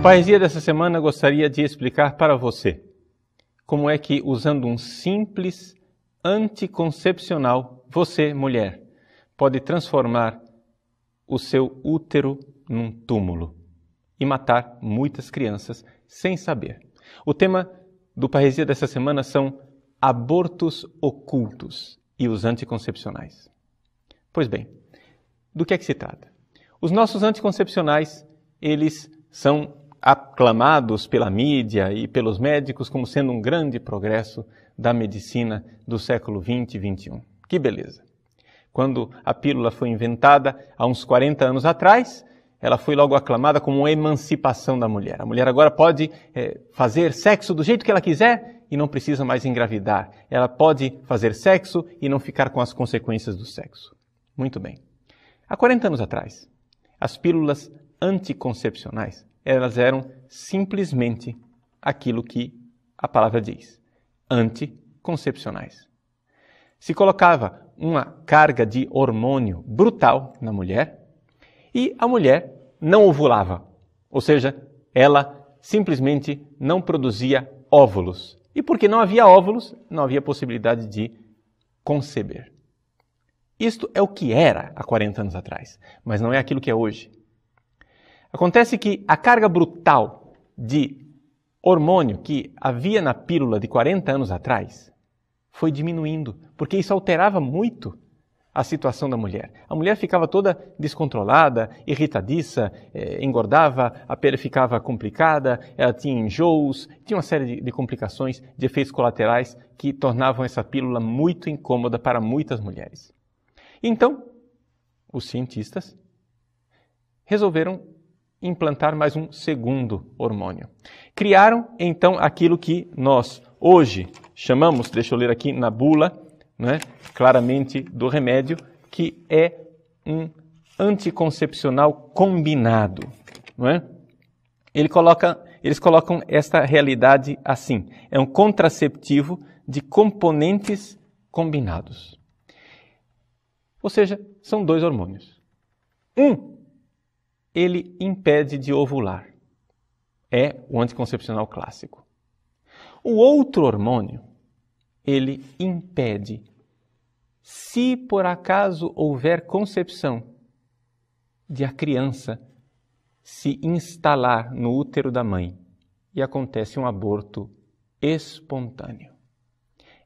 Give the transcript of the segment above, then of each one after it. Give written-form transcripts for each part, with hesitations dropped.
Parresia dessa semana gostaria de explicar para você como é que, usando um simples anticoncepcional, você, mulher, pode transformar o seu útero num túmulo e matar muitas crianças sem saber. O tema do Parresia dessa semana são abortos ocultos e os anticoncepcionais. Pois bem, do que é que se trata? Os nossos anticoncepcionais, eles são aclamados pela mídia e pelos médicos como sendo um grande progresso da medicina do século 20 e 21. Que beleza! Quando a pílula foi inventada há uns 40 anos atrás, ela foi logo aclamada como uma emancipação da mulher. A mulher agora pode fazer sexo do jeito que ela quiser e não precisa mais engravidar. Ela pode fazer sexo e não ficar com as consequências do sexo. Muito bem. Há 40 anos atrás, as pílulas anticoncepcionais, elas eram simplesmente aquilo que a palavra diz, anticoncepcionais. Se colocava uma carga de hormônio brutal na mulher e a mulher não ovulava, ou seja, ela simplesmente não produzia óvulos. E porque não havia óvulos, não havia possibilidade de conceber. Isto é o que era há 40 anos atrás, mas não é aquilo que é hoje. Acontece que a carga brutal de hormônio que havia na pílula de 40 anos atrás foi diminuindo, porque isso alterava muito a situação da mulher. A mulher ficava toda descontrolada, irritadiça, engordava, a pele ficava complicada, ela tinha enjoos, tinha uma série de complicações, de efeitos colaterais que tornavam essa pílula muito incômoda para muitas mulheres. Então, os cientistas resolveram implantar mais um segundo hormônio. Criaram, então, aquilo que nós hoje chamamos, deixa eu ler aqui na bula, né, claramente do remédio, que é um anticoncepcional combinado. Não é? Eles colocam esta realidade assim, é um contraceptivo de componentes combinados. Ou seja, são dois hormônios. Ele impede de ovular. É o anticoncepcional clássico. O outro hormônio, ele impede, se por acaso houver concepção, de a criança se instalar no útero da mãe e acontece um aborto espontâneo.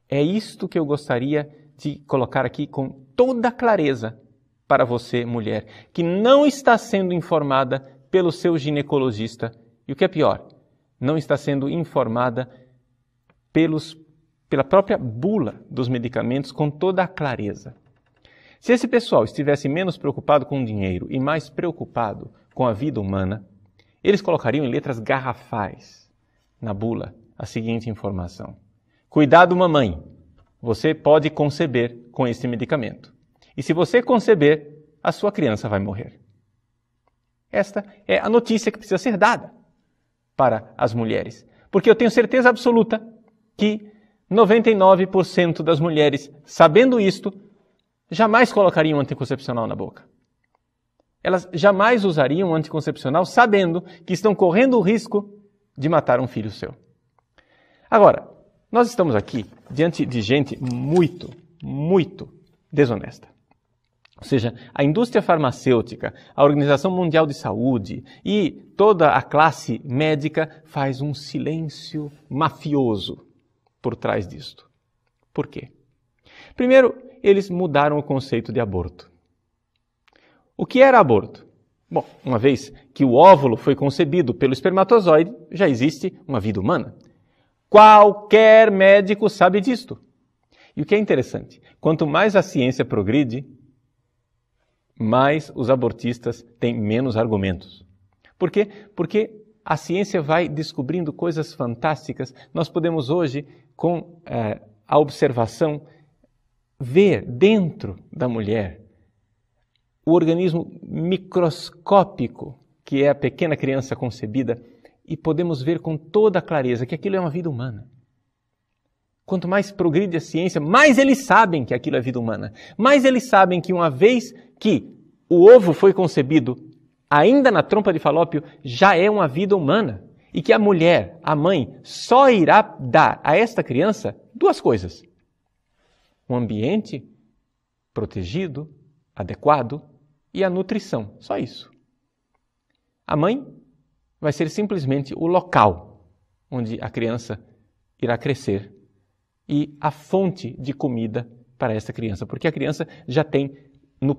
É isto que eu gostaria de colocar aqui com toda clareza para você, mulher, que não está sendo informada pelo seu ginecologista e o que é pior, não está sendo informada pela própria bula dos medicamentos com toda a clareza. Se esse pessoal estivesse menos preocupado com o dinheiro e mais preocupado com a vida humana, eles colocariam em letras garrafais na bula a seguinte informação. Cuidado, mamãe, você pode conceber com esse medicamento. E se você conceber, a sua criança vai morrer. Esta é a notícia que precisa ser dada para as mulheres. Porque eu tenho certeza absoluta que 99% das mulheres, sabendo isto, jamais colocariam um anticoncepcional na boca. Elas jamais usariam um anticoncepcional sabendo que estão correndo o risco de matar um filho seu. Agora, nós estamos aqui diante de gente muito, muito desonesta. Ou seja, a indústria farmacêutica, a Organização Mundial de Saúde e toda a classe médica faz um silêncio mafioso por trás disto. Por quê? Primeiro, eles mudaram o conceito de aborto. O que era aborto? Bom, uma vez que o óvulo foi concebido pelo espermatozoide, já existe uma vida humana. Qualquer médico sabe disto. E o que é interessante, quanto mais a ciência progride, mais os abortistas têm menos argumentos. Por quê? Porque a ciência vai descobrindo coisas fantásticas. Nós podemos hoje, com a observação, ver dentro da mulher o organismo microscópico que é a pequena criança concebida e podemos ver com toda a clareza que aquilo é uma vida humana. Quanto mais progride a ciência, mais eles sabem que aquilo é vida humana. Mais eles sabem que uma vez que o ovo foi concebido, ainda na trompa de Falópio, já é uma vida humana. E que a mulher, a mãe, só irá dar a esta criança duas coisas. Um ambiente protegido, adequado e a nutrição. Só isso. A mãe vai ser simplesmente o local onde a criança irá crescer e a fonte de comida para essa criança. Porque a criança já tem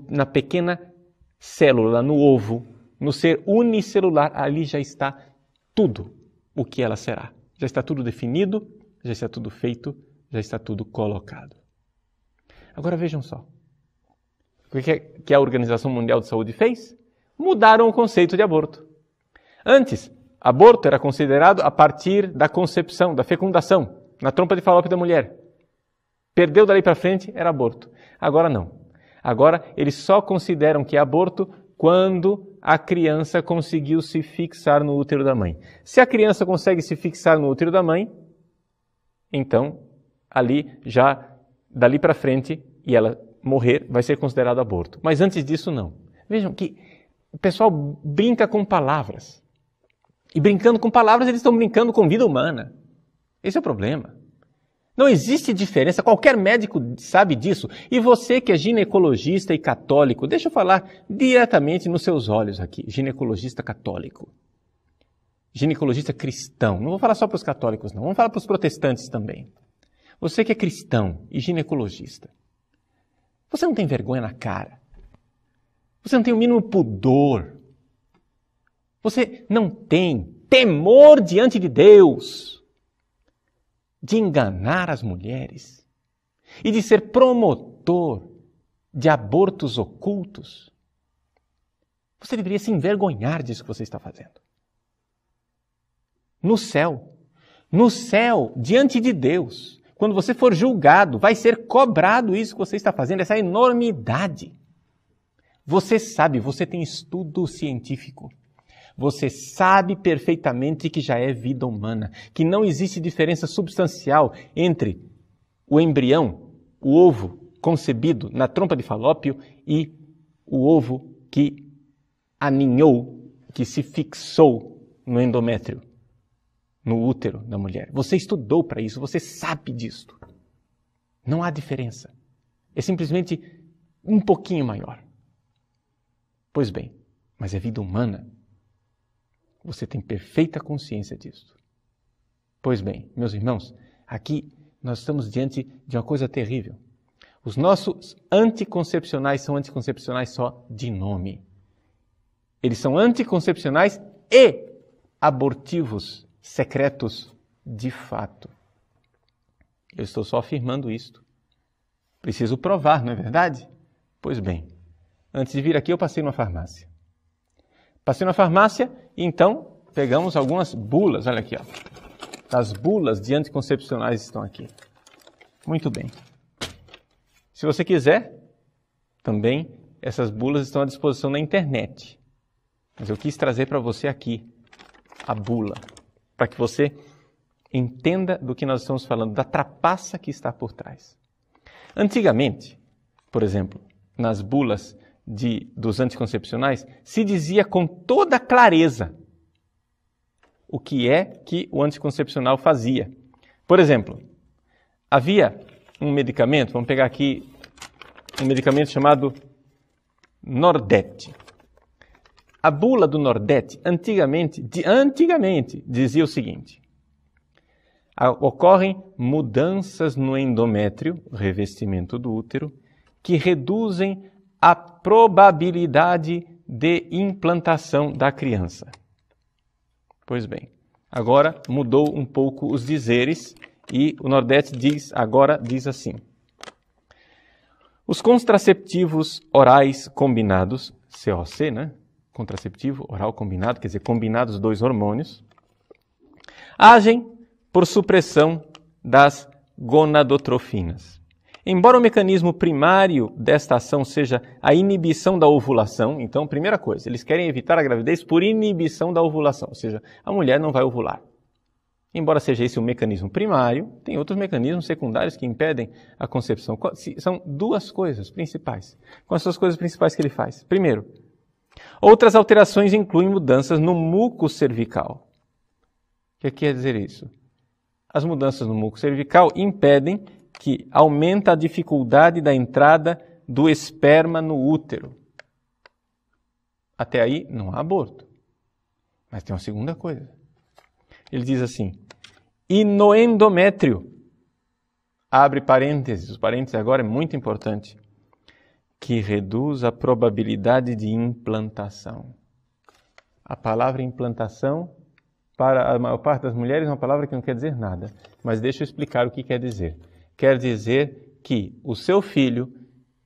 na pequena célula, no ovo, no ser unicelular, ali já está tudo o que ela será. Já está tudo definido, já está tudo feito, já está tudo colocado. Agora vejam só. O que a Organização Mundial de Saúde fez? Mudaram o conceito de aborto. Antes, aborto era considerado a partir da concepção, da fecundação, na trompa de Falópio da mulher. Perdeu dali para frente, era aborto. Agora não. Agora eles só consideram que é aborto quando a criança conseguiu se fixar no útero da mãe. Se a criança consegue se fixar no útero da mãe, então, ali já, dali para frente, e ela morrer, vai ser considerado aborto. Mas antes disso, não. Vejam que o pessoal brinca com palavras. E brincando com palavras, eles estão brincando com vida humana. Esse é o problema. Não existe diferença, qualquer médico sabe disso. E você que é ginecologista e católico, deixa eu falar diretamente nos seus olhos aqui, ginecologista católico. Ginecologista cristão. Não vou falar só para os católicos, não. Vamos falar para os protestantes também. Você que é cristão e ginecologista, você não tem vergonha na cara. Você não tem o mínimo pudor. Você não tem temor diante de Deus de enganar as mulheres e de ser promotor de abortos ocultos. Você deveria se envergonhar disso que você está fazendo. No céu, diante de Deus, quando você for julgado, vai ser cobrado isso que você está fazendo, essa enormidade. Você sabe, você tem estudo científico. Você sabe perfeitamente que já é vida humana, que não existe diferença substancial entre o embrião, o ovo concebido na trompa de Falópio e o ovo que aninhou, que se fixou no endométrio, no útero da mulher. Você estudou para isso, você sabe disto. Não há diferença. É simplesmente um pouquinho maior. Pois bem, mas é vida humana. Você tem perfeita consciência disso. Pois bem, meus irmãos, aqui nós estamos diante de uma coisa terrível. Os nossos anticoncepcionais são anticoncepcionais só de nome. Eles são anticoncepcionais e abortivos secretos de fato. Eu estou só afirmando isto. Preciso provar, não é verdade? Pois bem, antes de vir aqui eu passei numa farmácia. Passei na farmácia e então pegamos algumas bulas. Olha aqui, ó. As bulas de anticoncepcionais estão aqui. Muito bem. Se você quiser, também essas bulas estão à disposição na internet. Mas eu quis trazer para você aqui a bula, para que você entenda do que nós estamos falando, da trapaça que está por trás. Antigamente, por exemplo, nas bulas dos anticoncepcionais, se dizia com toda clareza o que é que o anticoncepcional fazia. Por exemplo, havia um medicamento, vamos pegar aqui um medicamento chamado Nordete. A bula do Nordete, antigamente dizia o seguinte: ocorrem mudanças no endométrio, revestimento do útero, que reduzem a probabilidade de implantação da criança. Pois bem, agora mudou um pouco os dizeres e o Nordeste agora diz assim: os contraceptivos orais combinados, COC, né? Contraceptivo oral combinado, quer dizer, combinados dois hormônios, agem por supressão das gonadotrofinas. Embora o mecanismo primário desta ação seja a inibição da ovulação, então, primeira coisa, eles querem evitar a gravidez por inibição da ovulação, ou seja, a mulher não vai ovular. Embora seja esse o mecanismo primário, tem outros mecanismos secundários que impedem a concepção. São duas coisas principais. Quais são as coisas principais que ele faz? Primeiro, Outras alterações incluem mudanças no muco cervical. O que quer dizer isso? As mudanças no muco cervical impedem que aumenta a dificuldade da entrada do esperma no útero. Até aí não há aborto. Mas tem uma segunda coisa. Ele diz assim, e no endométrio, abre parênteses, os parênteses agora é muito importante, que reduz a probabilidade de implantação. A palavra implantação, para a maior parte das mulheres, é uma palavra que não quer dizer nada. Mas deixa eu explicar o que quer dizer. Quer dizer que o seu filho,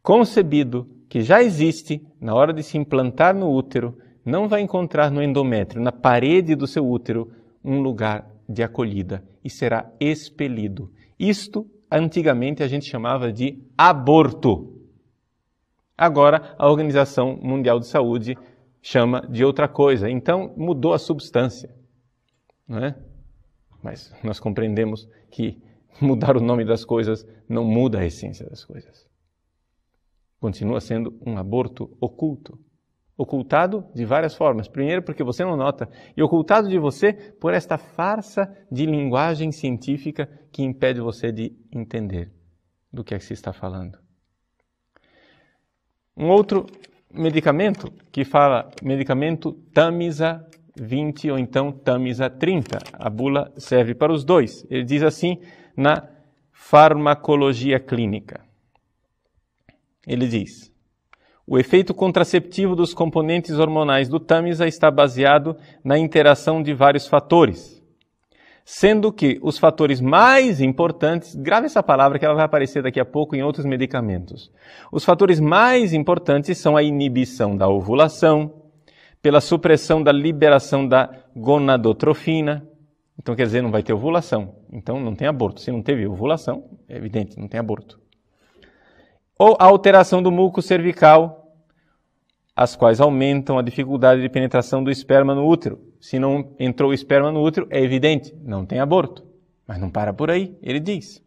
concebido, que já existe, na hora de se implantar no útero, não vai encontrar no endométrio, na parede do seu útero, um lugar de acolhida e será expelido. Isto, antigamente, a gente chamava de aborto. Agora, a Organização Mundial de Saúde chama de outra coisa. Então, mudou a substância. Não é? Mas nós compreendemos que mudar o nome das coisas não muda a essência das coisas. Continua sendo um aborto oculto. Ocultado de várias formas. Primeiro, porque você não nota. E ocultado de você por esta farsa de linguagem científica que impede você de entender do que é que se está falando. Um outro medicamento que fala medicamento Tamisa 20 ou então Tamisa 30. A bula serve para os dois. Ele diz assim na farmacologia clínica. Ele diz, o efeito contraceptivo dos componentes hormonais do Tamisa está baseado na interação de vários fatores, sendo que os fatores mais importantes, grave essa palavra que ela vai aparecer daqui a pouco em outros medicamentos. Os fatores mais importantes são a inibição da ovulação, pela supressão da liberação da gonadotrofina. Então quer dizer, não vai ter ovulação, então não tem aborto. Se não teve ovulação, é evidente, não tem aborto. Ou a alteração do muco cervical, as quais aumentam a dificuldade de penetração do esperma no útero. Se não entrou o esperma no útero, é evidente, não tem aborto. Mas não para por aí, ele diz.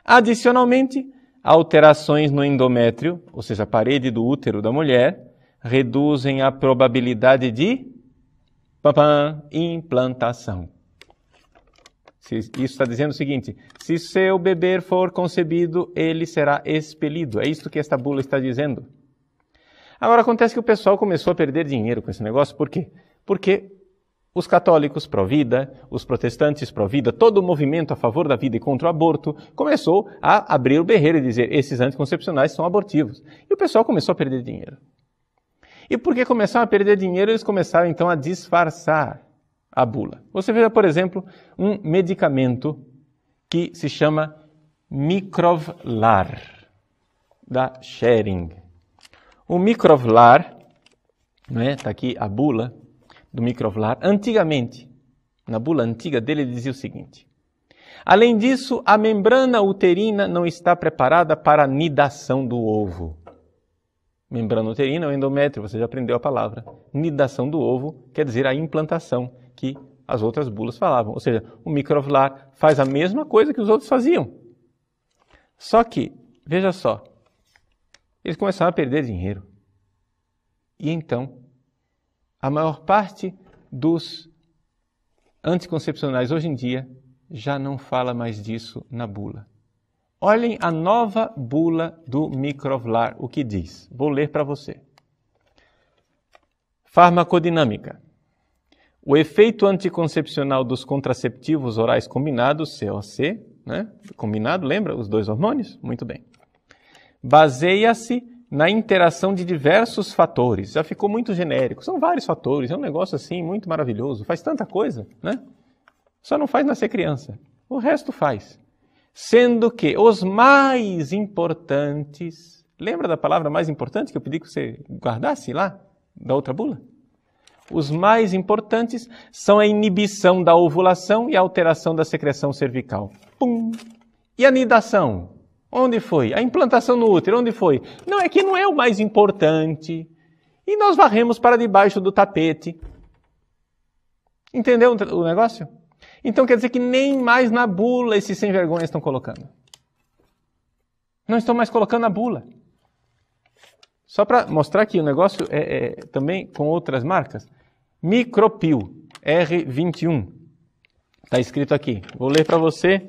Adicionalmente, alterações no endométrio, ou seja, a parede do útero da mulher, reduzem a probabilidade de implantação. Isso está dizendo o seguinte, se seu bebê for concebido, ele será expelido. É isso que esta bula está dizendo. Agora, acontece que o pessoal começou a perder dinheiro com esse negócio. Por quê? Porque os católicos pró-vida, os protestantes pró-vida, todo o movimento a favor da vida e contra o aborto, começou a abrir o berreiro e dizer, esses anticoncepcionais são abortivos. E o pessoal começou a perder dinheiro. E porque começaram a perder dinheiro, eles começaram então a disfarçar a bula. Você veja, por exemplo, um medicamento que se chama Microvlar, da Schering. O Microvlar, está aqui a bula do Microvlar, antigamente, na bula antiga dele, ele dizia o seguinte, além disso, a membrana uterina não está preparada para a nidação do ovo. Membrana uterina é o endométrio, você já aprendeu a palavra. Nidação do ovo quer dizer a implantação que as outras bulas falavam. Ou seja, o Microvlar faz a mesma coisa que os outros faziam. Só que, veja só, eles começaram a perder dinheiro. E então, a maior parte dos anticoncepcionais hoje em dia já não fala mais disso na bula. Olhem a nova bula do Microvlar, o que diz. Vou ler para você. Farmacodinâmica. O efeito anticoncepcional dos contraceptivos orais combinados, COC, combinado, lembra? Os dois hormônios? Muito bem. Baseia-se na interação de diversos fatores. Já ficou muito genérico. São vários fatores. É um negócio assim muito maravilhoso. Faz tanta coisa, né? Só não faz nascer criança. O resto faz. Sendo que os mais importantes... Lembra da palavra mais importante que eu pedi que você guardasse lá, da outra bula? Os mais importantes são a inibição da ovulação e a alteração da secreção cervical. Pum! E a nidação? Onde foi? A implantação no útero, onde foi? Não, é que não é o mais importante. E nós varremos para debaixo do tapete. Entendeu o negócio? Então quer dizer que nem mais na bula esses sem vergonha estão colocando. Não estão mais colocando na bula. Só para mostrar que o negócio é também com outras marcas. Micropil R21. Está escrito aqui. Vou ler para você.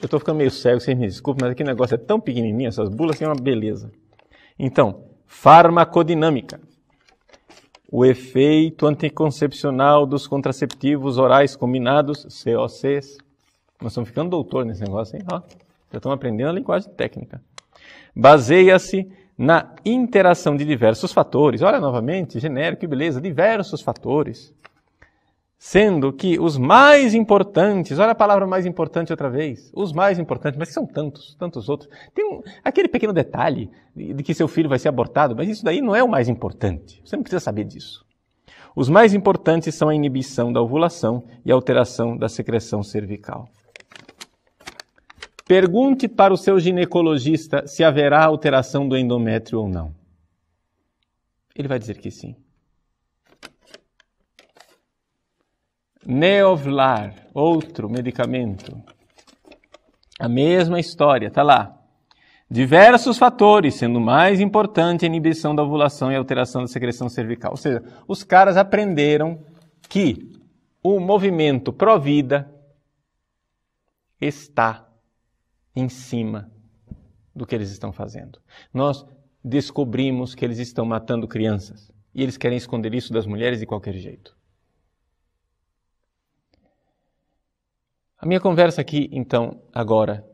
Eu estou ficando meio cego, vocês me desculpem, mas aqui o negócio é tão pequenininho, essas bulas são uma beleza. Então, farmacodinâmica. O efeito anticoncepcional dos contraceptivos orais combinados, COCs. Nós estamos ficando doutor nesse negócio, hein? Ó, já estamos aprendendo a linguagem técnica. Baseia-se na interação de diversos fatores. Olha, novamente, genérico, que beleza, diversos fatores. Sendo que os mais importantes, olha a palavra mais importante outra vez, os mais importantes, mas são tantos outros. Tem aquele pequeno detalhe de que seu filho vai ser abortado, mas isso daí não é o mais importante. Você não precisa saber disso. Os mais importantes são a inibição da ovulação e a alteração da secreção cervical. Pergunte para o seu ginecologista se haverá alteração do endométrio ou não. Ele vai dizer que sim. Neovlar, outro medicamento. A mesma história, está lá. Diversos fatores, sendo mais importante a inibição da ovulação e a alteração da secreção cervical. Ou seja, os caras aprenderam que o movimento pró-vida está em cima do que eles estão fazendo. Nós descobrimos que eles estão matando crianças e eles querem esconder isso das mulheres de qualquer jeito. A minha conversa aqui, então, agora,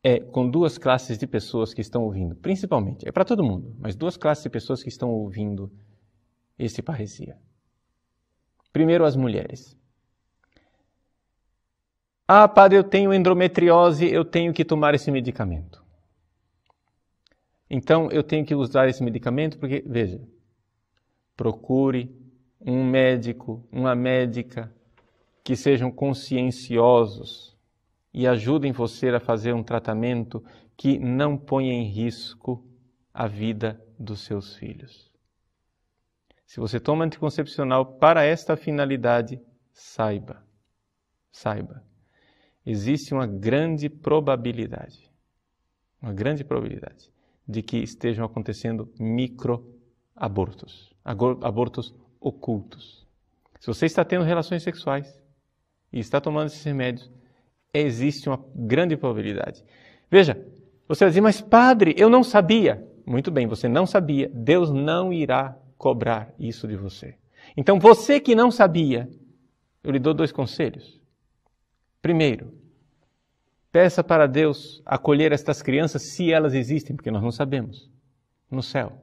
é com duas classes de pessoas que estão ouvindo, principalmente, é para todo mundo, mas duas classes de pessoas que estão ouvindo esse parresia. Primeiro, as mulheres. Ah, padre, eu tenho endometriose, eu tenho que tomar esse medicamento. Então, eu tenho que usar esse medicamento porque, veja, procure um médico, uma médica, que sejam conscienciosos e ajudem você a fazer um tratamento que não ponha em risco a vida dos seus filhos. Se você toma anticoncepcional para esta finalidade, saiba, existe uma grande probabilidade de que estejam acontecendo microabortos, abortos ocultos. Se você está tendo relações sexuais e está tomando esses remédios, existe uma grande probabilidade. Veja, você vai dizer, mas padre, eu não sabia. Muito bem, você não sabia. Deus não irá cobrar isso de você. Então, você que não sabia, eu lhe dou 2 conselhos. Primeiro, peça para Deus acolher estas crianças se elas existem, porque nós não sabemos, no céu.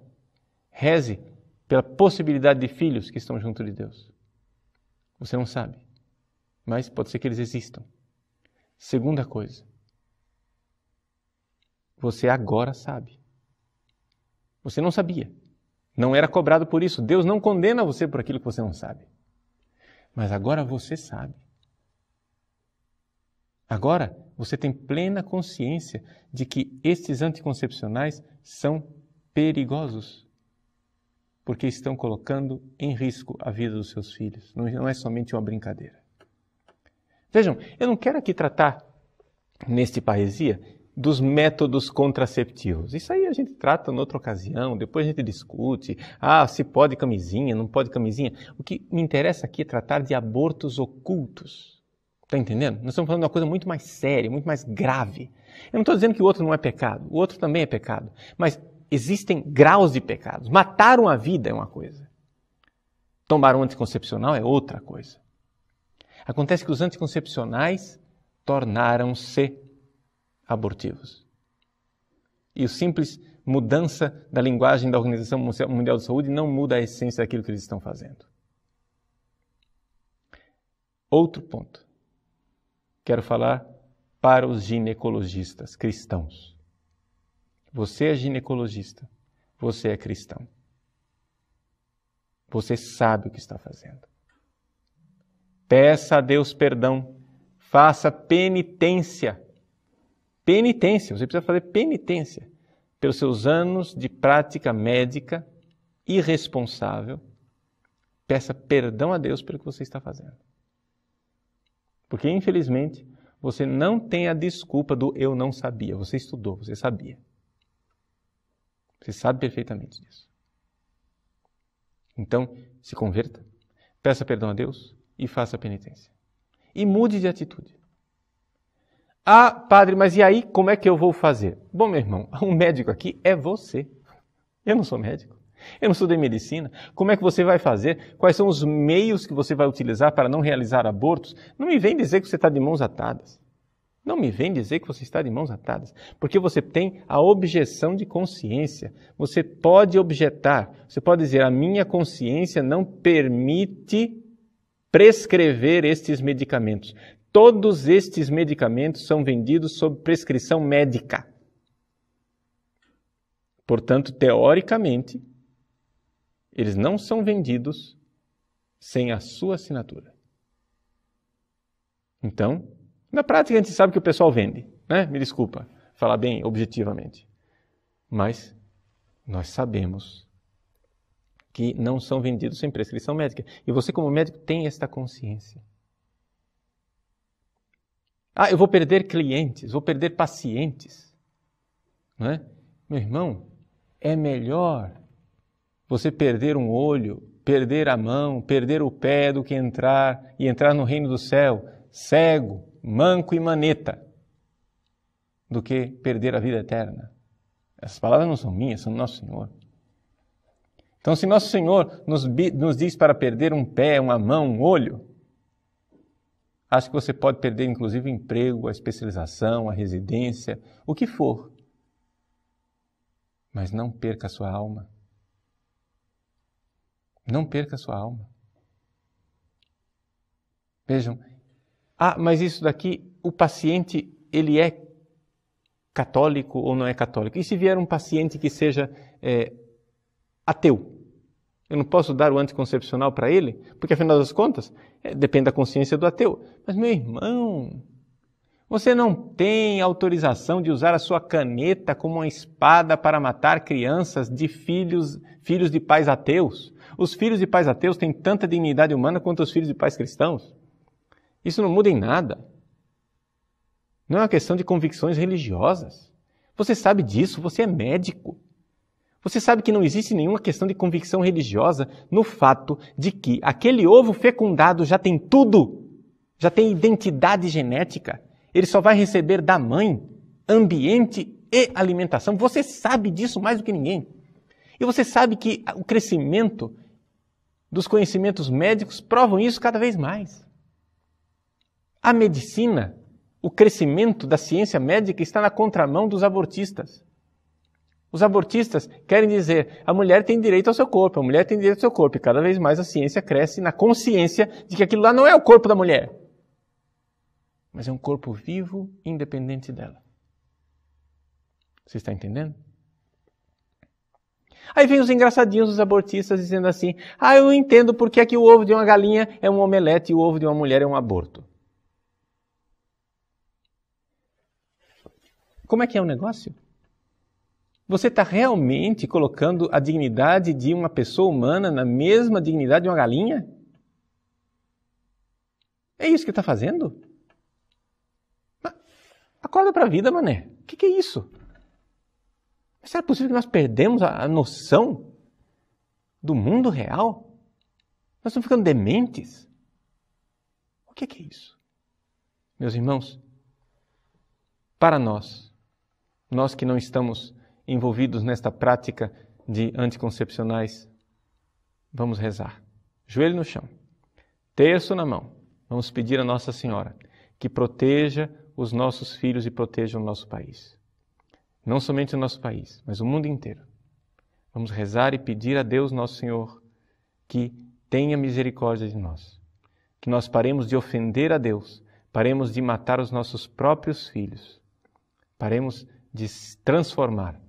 Reze pela possibilidade de filhos que estão junto de Deus. Você não sabe, mas pode ser que eles existam. Segunda coisa, você agora sabe. Você não sabia. Não era cobrado por isso. Deus não condena você por aquilo que você não sabe. Mas agora você sabe. Agora você tem plena consciência de que estes anticoncepcionais são perigosos. Porque estão colocando em risco a vida dos seus filhos. Não é somente uma brincadeira. Vejam, eu não quero aqui tratar, neste parresia, dos métodos contraceptivos. Isso aí a gente trata em outra ocasião, depois a gente discute. Ah, se pode camisinha, não pode camisinha. O que me interessa aqui é tratar de abortos ocultos. Está entendendo? Nós estamos falando de uma coisa muito mais séria, muito mais grave. Eu não estou dizendo que o outro não é pecado. O outro também é pecado. Mas existem graus de pecados. Matar uma vida é uma coisa. Tomar um anticoncepcional é outra coisa. Acontece que os anticoncepcionais tornaram-se abortivos. E a simples mudança da linguagem da Organização Mundial de Saúde não muda a essência daquilo que eles estão fazendo. Outro ponto. Quero falar para os ginecologistas cristãos. Você é ginecologista, você é cristão. Você sabe o que está fazendo. Peça a Deus perdão, faça penitência. Penitência, você precisa fazer penitência pelos seus anos de prática médica irresponsável. Peça perdão a Deus pelo que você está fazendo. Porque, infelizmente, você não tem a desculpa do eu não sabia. Você estudou, você sabia. Você sabe perfeitamente disso. Então, se converta, peça perdão a Deus e faça penitência. E mude de atitude. Ah, padre, mas e aí como é que eu vou fazer? Bom, meu irmão, o médico aqui é você. Eu não sou médico. Eu não estudei medicina. Como é que você vai fazer? Quais são os meios que você vai utilizar para não realizar abortos? Não me vem dizer que você está de mãos atadas. Não me vem dizer que você está de mãos atadas. Porque você tem a objeção de consciência. Você pode objetar. Você pode dizer, a minha consciência não permite prescrever estes medicamentos. Todos estes medicamentos são vendidos sob prescrição médica. Portanto, teoricamente, eles não são vendidos sem a sua assinatura. Então, na prática a gente sabe que o pessoal vende, né? Me desculpa falar bem objetivamente. Mas nós sabemos que não são vendidos sem prescrição médica. E você, como médico, tem esta consciência. Ah, eu vou perder clientes, vou perder pacientes. Não é? Meu irmão, é melhor você perder um olho, perder a mão, perder o pé do que entrar no reino do céu, cego, manco e maneta, do que perder a vida eterna. Essas palavras não são minhas, são do nosso Senhor. Então, se nosso Senhor nos diz para perder um pé, uma mão, um olho, acho que você pode perder inclusive o emprego, a especialização, a residência, o que for. Mas não perca a sua alma. Não perca a sua alma. Vejam, mas isso daqui, o paciente, ele é católico ou não é católico? E se vier um paciente que seja ateu? Eu não posso dar o anticoncepcional para ele? Porque, afinal das contas, depende da consciência do ateu. Mas, meu irmão, você não tem autorização de usar a sua caneta como uma espada para matar crianças de filhos de pais ateus. Os filhos de pais ateus têm tanta dignidade humana quanto os filhos de pais cristãos. Isso não muda em nada. Não é uma questão de convicções religiosas. Você sabe disso, você é médico. Você sabe que não existe nenhuma questão de convicção religiosa no fato de que aquele ovo fecundado já tem tudo, já tem identidade genética. Ele só vai receber da mãe ambiente e alimentação. Você sabe disso mais do que ninguém. E você sabe que o crescimento dos conhecimentos médicos provam isso cada vez mais. A medicina, o crescimento da ciência médica está na contramão dos abortistas. Os abortistas querem dizer, a mulher tem direito ao seu corpo, a mulher tem direito ao seu corpo. E cada vez mais a ciência cresce na consciência de que aquilo lá não é o corpo da mulher, mas é um corpo vivo, independente dela. Você está entendendo? Aí vem os engraçadinhos dos abortistas dizendo assim, eu não entendo porque é que o ovo de uma galinha é um omelete e o ovo de uma mulher é um aborto. Como é que é o negócio? Você está realmente colocando a dignidade de uma pessoa humana na mesma dignidade de uma galinha? É isso que está fazendo? Acorda para a vida, mané. O que é isso? Será possível que nós perdemos a noção do mundo real? Nós estamos ficando dementes? O que é isso? Meus irmãos, para nós que não estamos envolvidos nesta prática de anticoncepcionais, vamos rezar. Joelho no chão, terço na mão. Vamos pedir a Nossa Senhora que proteja os nossos filhos e proteja o nosso país. Não somente o nosso país, mas o mundo inteiro. Vamos rezar e pedir a Deus, nosso Senhor, que tenha misericórdia de nós. Que nós paremos de ofender a Deus, paremos de matar os nossos próprios filhos. Paremos de transformar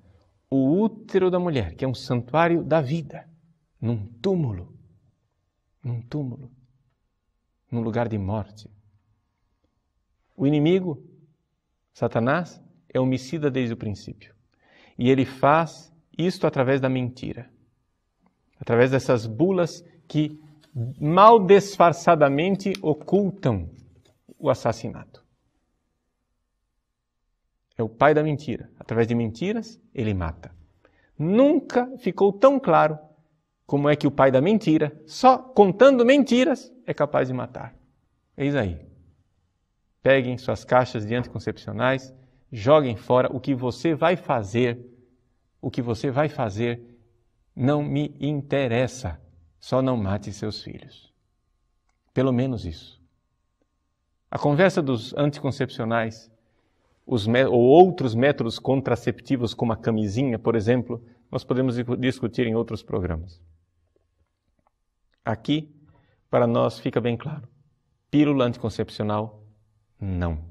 o útero da mulher, que é um santuário da vida, num túmulo, num lugar de morte. O inimigo, Satanás, é homicida desde o princípio. E ele faz isto através da mentira. Através dessas bulas que mal disfarçadamente ocultam o assassinato. É o pai da mentira. Através de mentiras, ele mata. nunca ficou tão claro como é que o pai da mentira, só contando mentiras, é capaz de matar. Eis aí. Peguem suas caixas de anticoncepcionais, joguem fora. O que você vai fazer não me interessa. Só não mate seus filhos. Pelo menos isso. A conversa dos anticoncepcionais, ou outros métodos contraceptivos, como a camisinha, por exemplo, nós podemos discutir em outros programas. Aqui, para nós, fica bem claro. Pílula anticoncepcional, não.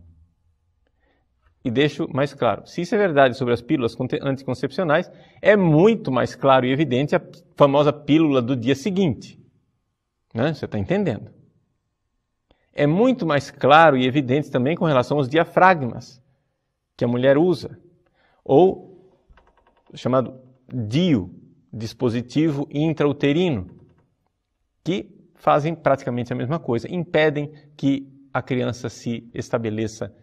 E deixo mais claro, se isso é verdade sobre as pílulas anticoncepcionais, é muito mais claro e evidente a famosa pílula do dia seguinte. Né? Você está entendendo? É muito mais claro e evidente também com relação aos diafragmas que a mulher usa, ou chamado DIU, dispositivo intrauterino, que fazem praticamente a mesma coisa, impedem que a criança se estabeleça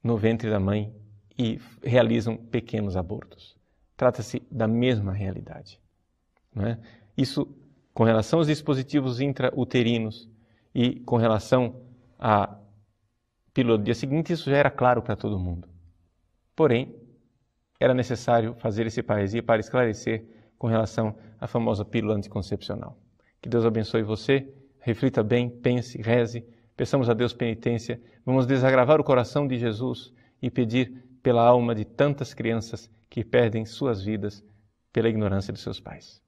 no ventre da mãe e realizam pequenos abortos. Trata-se da mesma realidade. Não é? Isso com relação aos dispositivos intrauterinos e com relação à pílula do dia seguinte, isso já era claro para todo mundo. Porém, era necessário fazer esse parresia para esclarecer com relação à famosa pílula anticoncepcional. Que Deus abençoe você, reflita bem, pense, reze, peçamos a Deus penitência, vamos desagravar o coração de Jesus e pedir pela alma de tantas crianças que perdem suas vidas pela ignorância de seus pais.